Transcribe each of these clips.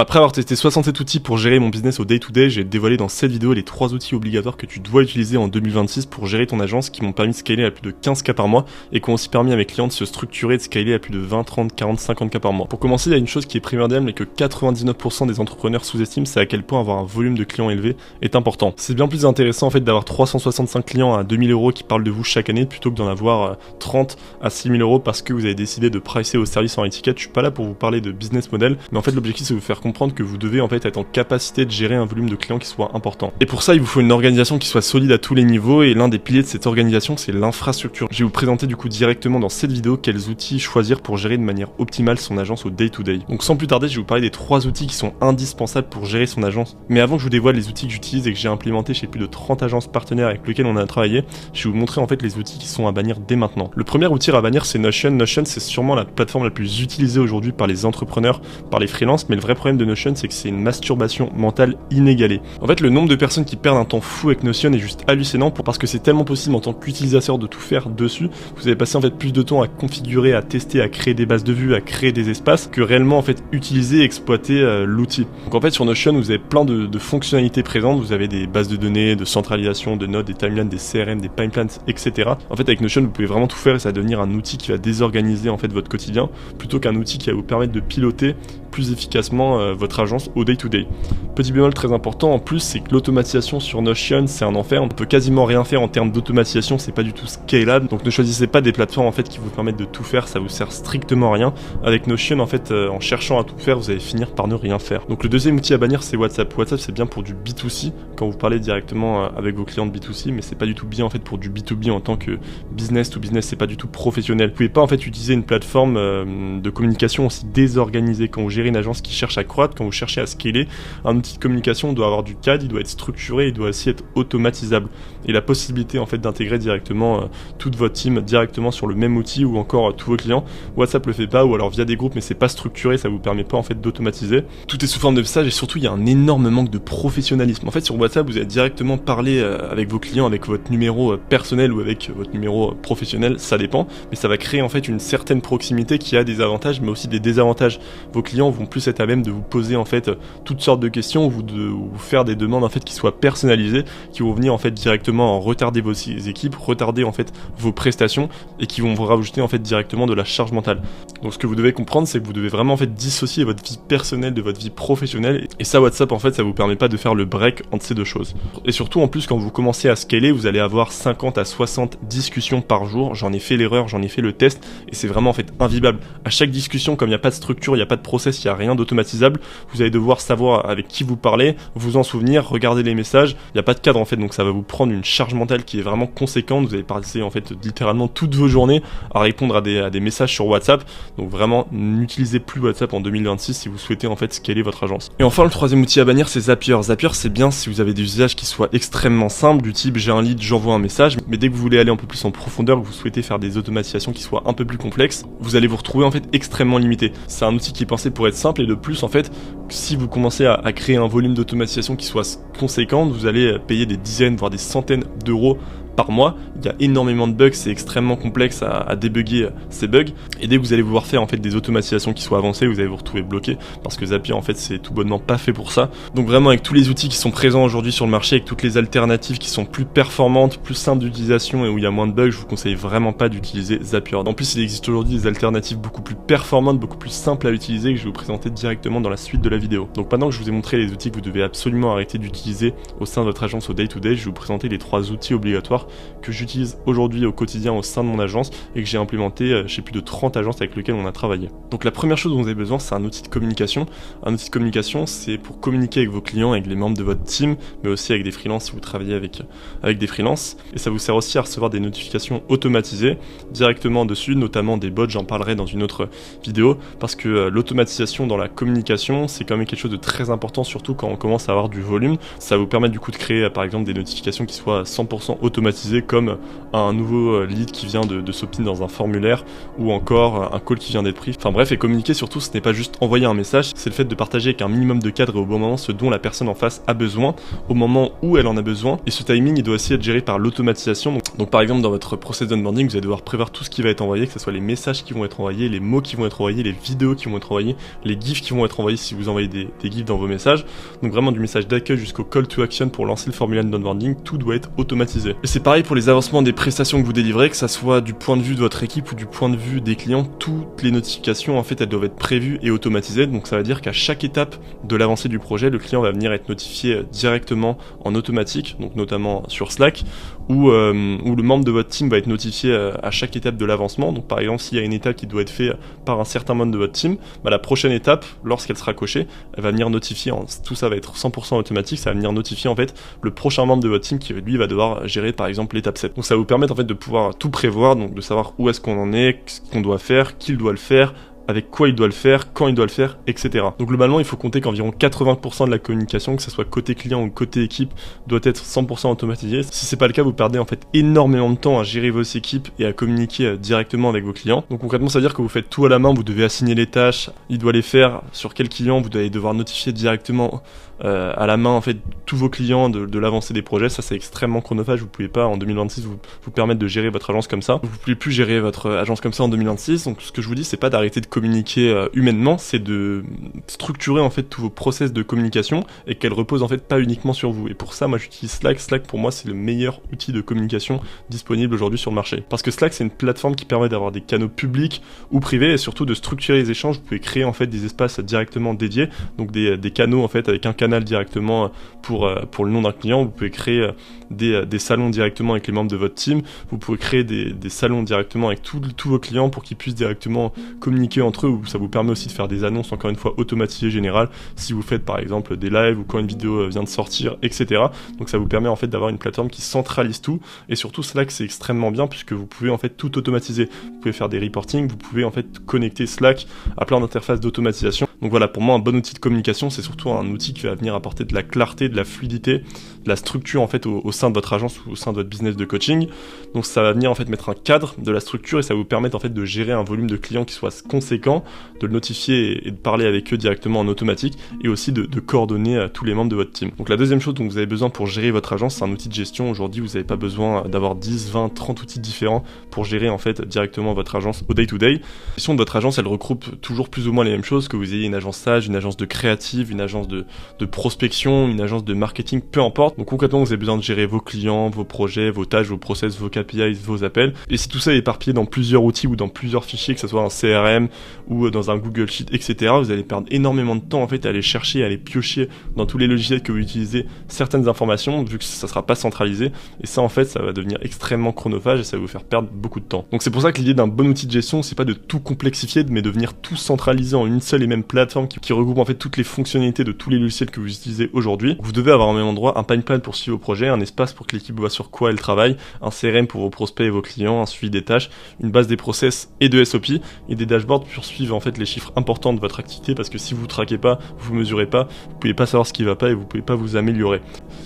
Après avoir testé 67 outils pour gérer mon business au day-to-day, j'ai dévoilé dans cette vidéo les 3 outils obligatoires que tu dois utiliser en 2026 pour gérer ton agence, qui m'ont permis de scaler à plus de 15K par mois et qui ont aussi permis à mes clients de se structurer et de scaler à plus de 20, 30, 40, 50K par mois. Pour commencer, il y a une chose qui est primordiale mais que 99% des entrepreneurs sous-estiment, c'est à quel point avoir un volume de clients élevé est important. C'est bien plus intéressant en fait d'avoir 365 clients à 2000 € qui parlent de vous chaque année plutôt que d'en avoir 30 à 6000 € parce que vous avez décidé de pricer vos services en étiquette. Je suis pas là pour vous parler de business model, mais en fait l'objectif c'est de vous faire comprendre que vous devez en fait être en capacité de gérer un volume de clients qui soit important. Et pour ça, il vous faut une organisation qui soit solide à tous les niveaux, et l'un des piliers de cette organisation, c'est l'infrastructure. Je vais vous présenter du coup directement dans cette vidéo quels outils choisir pour gérer de manière optimale son agence au day-to-day. Donc sans plus tarder, je vais vous parler des 3 outils qui sont indispensables pour gérer son agence. Mais avant que je vous dévoile les outils que j'utilise et que j'ai implémentés chez plus de 30 agences partenaires avec lesquelles on a travaillé, je vais vous montrer en fait les outils qui sont à bannir dès maintenant. Le premier outil à bannir, c'est Notion. Notion, c'est sûrement la plateforme la plus utilisée aujourd'hui par les entrepreneurs, par les freelances, mais le vrai problème de Notion, c'est que c'est une masturbation mentale inégalée. En fait, le nombre de personnes qui perdent un temps fou avec Notion est juste hallucinant parce que c'est tellement possible en tant qu'utilisateur de tout faire dessus. Vous avez passé en fait plus de temps à configurer, à tester, à créer des bases de vues, à créer des espaces que réellement en fait utiliser et exploiter l'outil. Donc en fait sur Notion, vous avez plein de fonctionnalités présentes. Vous avez des bases de données, de centralisation, de notes, des timelines, des CRM, des pipelines, etc. En fait avec Notion, vous pouvez vraiment tout faire et ça va devenir un outil qui va désorganiser en fait votre quotidien plutôt qu'un outil qui va vous permettre de piloter plus efficacement votre agence au day-to-day. Petit bémol très important en plus, c'est que l'automatisation sur Notion, c'est un enfer. On peut quasiment rien faire en termes d'automatisation, c'est pas du tout scalable. Donc ne choisissez pas des plateformes en fait qui vous permettent de tout faire, ça vous sert strictement à rien. Avec Notion en fait, en cherchant à tout faire, vous allez finir par ne rien faire. Donc le deuxième outil à bannir, c'est WhatsApp. WhatsApp, c'est bien pour du B2C quand vous parlez directement avec vos clients de B2C, mais c'est pas du tout bien en fait pour du B2B en tant que business to business, c'est pas du tout professionnel. Vous pouvez pas en fait utiliser une plateforme de communication aussi désorganisée quand vous gérez une agence qui cherche à croître, quand vous cherchez à scaler. Un outil de communication doit avoir du cadre, il doit être structuré, il doit aussi être automatisable. Et la possibilité en fait d'intégrer directement toute votre team directement sur le même outil ou encore tous vos clients, WhatsApp le fait pas, ou alors via des groupes, mais c'est pas structuré, ça vous permet pas en fait d'automatiser. Tout est sous forme de message et surtout il y a un énorme manque de professionnalisme. En fait sur WhatsApp, vous allez directement parler avec vos clients, avec votre numéro personnel ou avec votre numéro professionnel, ça dépend, mais ça va créer en fait une certaine proximité qui a des avantages mais aussi des désavantages. Vos clients vont plus être à même de vous poser en fait toutes sortes de questions ou de vous faire des demandes en fait qui soient personnalisées, qui vont venir en fait directement retarder vos équipes, retarder en fait vos prestations et qui vont vous rajouter en fait directement de la charge mentale. Donc ce que vous devez comprendre, c'est que vous devez vraiment en fait dissocier votre vie personnelle de votre vie professionnelle, et ça WhatsApp en fait ça vous permet pas de faire le break entre ces deux choses. Et surtout en plus quand vous commencez à scaler, vous allez avoir 50 à 60 discussions par jour. J'en ai fait l'erreur, j'en ai fait le test et c'est vraiment en fait invivable. À chaque discussion, comme il n'y a pas de structure, il n'y a pas de process, il n'y a rien d'automatisable, vous allez devoir savoir avec qui vous parlez, vous en souvenir, regarder les messages, il n'y a pas de cadre en fait, donc ça va vous prendre une charge mentale qui est vraiment conséquente. Vous allez passer en fait littéralement toutes vos journées à répondre à des messages sur WhatsApp. Donc vraiment n'utilisez plus WhatsApp en 2026 si vous souhaitez en fait scaler votre agence. Et enfin le troisième outil à bannir, c'est Zapier. Zapier c'est bien si vous avez des usages qui soient extrêmement simples, du type j'ai un lead, j'envoie un message, mais dès que vous voulez aller un peu plus en profondeur, que vous souhaitez faire des automatisations qui soient un peu plus complexes, vous allez vous retrouver en fait extrêmement limité. C'est un outil qui est pensé pour être simple, et de plus en fait si vous commencez à créer un volume d'automatisation qui soit conséquent, vous allez payer des dizaines voire des centaines d'euros par mois. Il y a énormément de bugs, c'est extrêmement complexe à débugger ces bugs, et dès que vous allez vouloir faire en fait des automatisations qui soient avancées, vous allez vous retrouver bloqué parce que Zapier en fait c'est tout bonnement pas fait pour ça. Donc vraiment avec tous les outils qui sont présents aujourd'hui sur le marché, avec toutes les alternatives qui sont plus performantes, plus simples d'utilisation et où il y a moins de bugs, je vous conseille vraiment pas d'utiliser Zapier. En plus il existe aujourd'hui des alternatives beaucoup plus performantes, beaucoup plus simples à utiliser, que je vais vous présenter directement dans la suite de la vidéo. Donc pendant que je vous ai montré les outils que vous devez absolument arrêter d'utiliser au sein de votre agence au day-to-day, je vais vous présenter les 3 outils obligatoires que j'utilise aujourd'hui au quotidien au sein de mon agence et que j'ai implémenté chez plus de 30 agences avec lesquelles on a travaillé. Donc la première chose dont vous avez besoin, c'est un outil de communication. Un outil de communication, c'est pour communiquer avec vos clients, avec les membres de votre team, mais aussi avec des freelances si vous travaillez avec des freelances. Et ça vous sert aussi à recevoir des notifications automatisées directement dessus, notamment des bots, j'en parlerai dans une autre vidéo, parce que l'automatisation dans la communication, c'est quand même quelque chose de très important, surtout quand on commence à avoir du volume. Ça va vous permettre du coup de créer par exemple des notifications qui soient 100% automatisées automatisé comme un nouveau lead qui vient de s'opt-in dans un formulaire ou encore un call qui vient d'être pris. Enfin bref, et communiquer surtout, ce n'est pas juste envoyer un message, c'est le fait de partager avec un minimum de cadre et au bon moment ce dont la personne en face a besoin, au moment où elle en a besoin. Et ce timing, il doit aussi être géré par l'automatisation. Donc par exemple, dans votre process d'onboarding, vous allez devoir prévoir tout ce qui va être envoyé, que ce soit les messages qui vont être envoyés, les mots qui vont être envoyés, les vidéos qui vont être envoyées, les gifs qui vont être envoyés si vous envoyez des gifs dans vos messages. Donc vraiment du message d'accueil jusqu'au call to action pour lancer le formulaire d'onboarding, tout doit être automatisé. Et c'est pareil pour les avancements des prestations que vous délivrez, que ça soit du point de vue de votre équipe ou du point de vue des clients, toutes les notifications en fait elles doivent être prévues et automatisées. Donc ça veut dire qu'à chaque étape de l'avancée du projet, le client va venir être notifié directement en automatique, donc notamment sur Slack, où le membre de votre team va être notifié à chaque étape de l'avancement. Donc par exemple, s'il y a une étape qui doit être faite par un certain membre de votre team, la prochaine étape, lorsqu'elle sera cochée, elle va venir notifier, tout ça va être 100% automatique, ça va venir notifier en fait le prochain membre de votre team qui lui va devoir gérer par exemple l'étape 7. Donc ça va vous permettre en fait de pouvoir tout prévoir, donc de savoir où est-ce qu'on en est, ce qu'on doit faire, qui doit le faire, avec quoi il doit le faire, quand il doit le faire, etc. Donc globalement, il faut compter qu'environ 80% de la communication, que ce soit côté client ou côté équipe, doit être 100% automatisée. Si c'est pas le cas, vous perdez en fait énormément de temps à gérer vos équipes et à communiquer directement avec vos clients. Donc concrètement, ça veut dire que vous faites tout à la main, vous devez assigner les tâches, il doit les faire sur quel client, vous allez devoir notifier directement à la main en fait tous vos clients de l'avancée des projets. Ça c'est extrêmement chronophage, vous pouvez pas en 2026 vous permettre de gérer votre agence comme ça. Vous pouvez plus gérer votre agence comme ça en 2026. Donc ce que je vous dis, c'est pas d'arrêter de communiquer humainement, c'est de structurer en fait tous vos process de communication et qu'elle repose en fait pas uniquement sur vous. Et pour ça, moi j'utilise Slack. Slack pour moi c'est le meilleur outil de communication disponible aujourd'hui sur le marché. Parce que Slack c'est une plateforme qui permet d'avoir des canaux publics ou privés et surtout de structurer les échanges. Vous pouvez créer en fait des espaces directement dédiés, donc des canaux en fait avec un canal directement pour le nom d'un client. Vous pouvez créer des salons directement avec les membres de votre team. Vous pouvez créer des salons directement avec tous vos clients pour qu'ils puissent directement communiquer entre eux. Ça vous permet aussi de faire des annonces encore une fois automatisées générales si vous faites par exemple des lives ou quand une vidéo vient de sortir, etc. Donc ça vous permet en fait d'avoir une plateforme qui centralise tout. Et surtout Slack c'est extrêmement bien puisque vous pouvez en fait tout automatiser. Vous pouvez faire des reporting, vous pouvez en fait connecter Slack à plein d'interfaces d'automatisation. Donc voilà, pour moi un bon outil de communication c'est surtout un outil qui va venir apporter de la clarté, de la fluidité, de la structure en fait au sein de votre agence ou au sein de votre business de coaching. Donc ça va venir en fait mettre un cadre de la structure et ça va vous permettre en fait de gérer un volume de clients qui soit conséquent, de le notifier et de parler avec eux directement en automatique et aussi de coordonner tous les membres de votre team. Donc la deuxième chose dont vous avez besoin pour gérer votre agence, c'est un outil de gestion. Aujourd'hui, vous n'avez pas besoin d'avoir 10, 20, 30 outils différents pour gérer en fait directement votre agence au day-to-day. La gestion de votre agence, elle regroupe toujours plus ou moins les mêmes choses, que vous ayez une agence sage, une agence de créative, une agence de prospection, une agence de marketing, peu importe. Donc concrètement, vous avez besoin de gérer vos clients, vos projets, vos tâches, vos process, vos KPIs, vos appels. Et si tout ça est éparpillé dans plusieurs outils ou dans plusieurs fichiers, que ce soit un CRM ou dans un Google Sheet, etc., vous allez perdre énormément de temps en fait à aller chercher, à aller piocher dans tous les logiciels que vous utilisez certaines informations, vu que ça sera pas centralisé. Et ça en fait, ça va devenir extrêmement chronophage et ça va vous faire perdre beaucoup de temps. Donc c'est pour ça que l'idée d'un bon outil de gestion, c'est pas de tout complexifier, mais de venir tout centraliser en une seule et même plateforme qui regroupe en fait toutes les fonctionnalités de tous les logiciels que vous utilisez aujourd'hui. Vous devez avoir au même endroit un pipeline pour suivre vos projets, un espace pour que l'équipe voit sur quoi elle travaille, un CRM pour vos prospects et vos clients, un suivi des tâches, une base des process et de SOP et des dashboards pour suivre en fait les chiffres importants de votre activité, parce que si vous traquez pas, vous mesurez pas, vous pouvez pas savoir ce qui va pas et vous pouvez pas vous améliorer.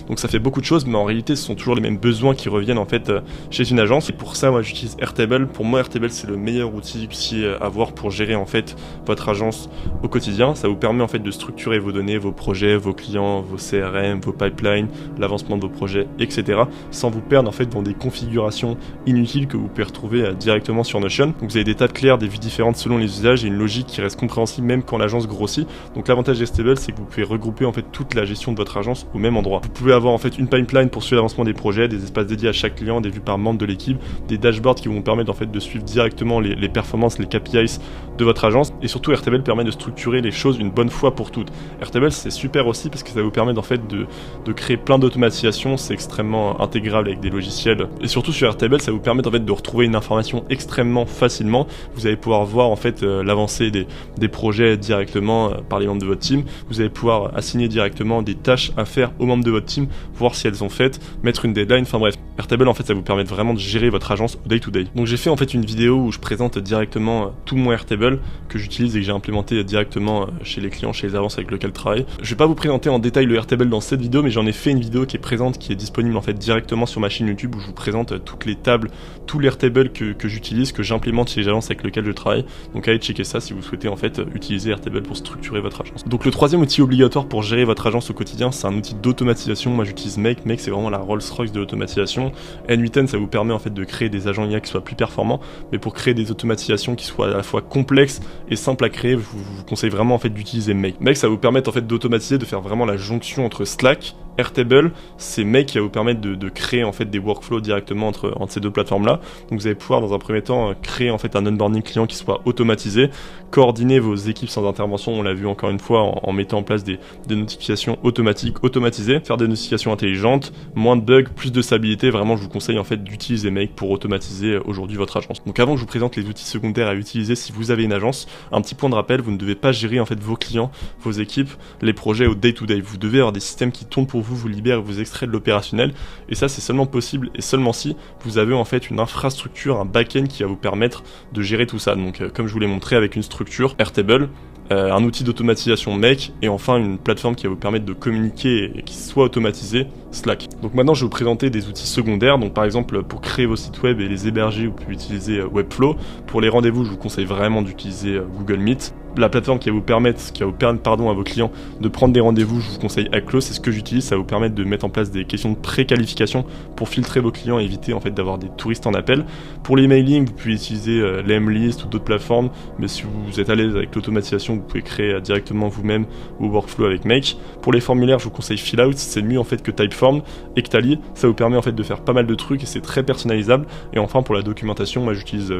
Donc ça fait beaucoup de choses, mais en réalité ce sont toujours les mêmes besoins qui reviennent en fait chez une agence. Et pour ça, moi j'utilise Airtable. Pour moi, Airtable c'est le meilleur outil à avoir pour gérer en fait votre agence au quotidien. Ça vous permet en fait de structurer vos données, vos projets, vos clients, vos CRM, vos pipelines, l'avancement de vos projets, etc. sans vous perdre en fait dans des configurations inutiles que vous pouvez retrouver directement sur Notion. Donc vous avez des tables claires, des vues différentes selon les usages et une logique qui reste compréhensible même quand l'agence grossit. Donc l'avantage d'Airtable, c'est que vous pouvez regrouper en fait toute la gestion de votre agence au même endroit. Vous pouvez avoir en fait une pipeline pour suivre l'avancement des projets, des espaces dédiés à chaque client, des vues par membre de l'équipe, des dashboards qui vont vous permettre en fait de suivre directement les performances, les KPIs de votre agence. Et surtout Airtable permet de structurer les choses une bonne fois pour toutes. Airtable c'est super aussi parce que ça vous permet en fait de créer plein d'automatisations, c'est extrêmement intégrable avec des logiciels. Et surtout sur Airtable, ça vous permet en fait de retrouver une information extrêmement facilement. Vous allez pouvoir voir en fait l'avancée des projets directement par les membres de votre team. Vous allez pouvoir assigner directement des tâches à faire aux membres de votre team, voir si elles ont fait, mettre une deadline, enfin bref. Airtable en fait ça vous permet vraiment de gérer votre agence au day to day. Donc j'ai fait en fait une vidéo où je présente directement tout mon Airtable que j'utilise et que j'ai implémenté directement directement chez les clients, chez les agences avec lesquelles je travaille. Je vais pas vous présenter en détail le Airtable dans cette vidéo, mais j'en ai fait une vidéo qui est présente, qui est disponible en fait directement sur ma chaîne YouTube où je vous présente toutes les tables, tous les Airtable que j'utilise, que j'implémente chez les agences avec lesquelles je travaille. Donc allez checker ça si vous souhaitez en fait utiliser Airtable pour structurer votre agence. Donc le troisième outil obligatoire pour gérer votre agence au quotidien, c'est un outil d'automatisation. Moi j'utilise Make. Make c'est vraiment la Rolls-Royce de l'automatisation. N8N ça vous permet en fait de créer des agents IA qui soient plus performants, mais pour créer des automatisations qui soient à la fois complexes et simples à créer, je vous conseille vraiment en fait d'utiliser Make. Make ça va vous permettre en fait d'automatiser, de faire vraiment la jonction entre Slack, Airtable, c'est Make qui va vous permettre de créer en fait des workflows directement entre ces deux plateformes là. Donc vous allez pouvoir dans un premier temps créer en fait un onboarding client qui soit automatisé, coordonner vos équipes sans intervention, on l'a vu encore une fois en mettant en place des notifications automatiques, automatisées, faire des notifications intelligentes, moins de bugs, plus de stabilité. Vraiment je vous conseille en fait d'utiliser Make pour automatiser aujourd'hui votre agence. Donc avant que je vous présente les outils secondaires à utiliser si vous avez une agence, un petit point de rappel, vous ne devez pas gérer en fait vos clients, vos équipes, les projets au day-to-day. Vous devez avoir des systèmes qui tournent pour vous libère et vous extrait de l'opérationnel, et ça c'est seulement possible et seulement si vous avez en fait une infrastructure, un back-end qui va vous permettre de gérer tout ça. Donc comme je vous l'ai montré avec une structure Airtable, un outil d'automatisation Make, et enfin une plateforme qui va vous permettre de communiquer et qui soit automatisée, Slack. Donc maintenant je vais vous présenter des outils secondaires. Donc par exemple pour créer vos sites web et les héberger, vous pouvez utiliser Webflow. Pour les rendez-vous je vous conseille vraiment d'utiliser Google Meet. La plateforme qui va vous permettre à vos clients de prendre des rendez-vous, je vous conseille Ackclose, c'est ce que j'utilise, ça va vous permettre de mettre en place des questions de pré-qualification pour filtrer vos clients et éviter en fait d'avoir des touristes en appel. Pour l'emailing, vous pouvez utiliser Lemlist ou d'autres plateformes, mais si vous êtes à l'aise avec l'automatisation, vous pouvez créer directement vous-même vos workflows avec Make. Pour les formulaires, je vous conseille Fillout, c'est mieux en fait que Typeform. Et Ctally, ça vous permet en fait de faire pas mal de trucs et c'est très personnalisable. Et enfin pour la documentation, moi j'utilise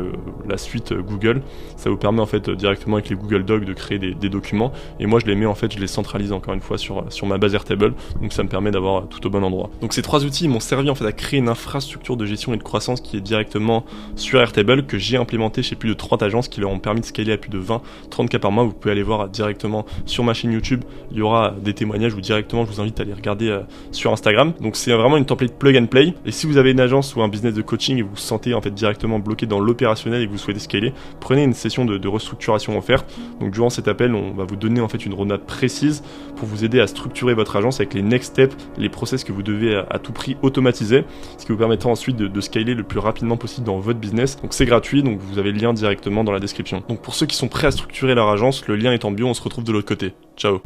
la suite Google, ça vous permet en fait directement avec les Google Docs de créer des documents, et moi je les mets en fait, je les centralise encore une fois sur ma base Airtable, donc ça me permet d'avoir tout au bon endroit. Donc ces trois outils m'ont servi en fait à créer une infrastructure de gestion et de croissance qui est directement sur Airtable, que j'ai implémenté chez plus de 30 agences qui leur ont permis de scaler à plus de 20-30K par mois. Vous pouvez aller voir directement sur ma chaîne YouTube, il y aura des témoignages, ou directement je vous invite à les regarder sur Instagram. Donc c'est vraiment une template plug and play, et si vous avez une agence ou un business de coaching et vous vous sentez en fait directement bloqué dans l'opérationnel et que vous souhaitez scaler, prenez une session de restructuration offerte. Donc durant cet appel, on va vous donner en fait une roadmap précise pour vous aider à structurer votre agence avec les next steps, les process que vous devez à tout prix automatiser, ce qui vous permettra ensuite de scaler le plus rapidement possible dans votre business. Donc c'est gratuit, donc vous avez le lien directement dans la description. Donc pour ceux qui sont prêts à structurer leur agence, le lien est en bio, on se retrouve de l'autre côté. Ciao.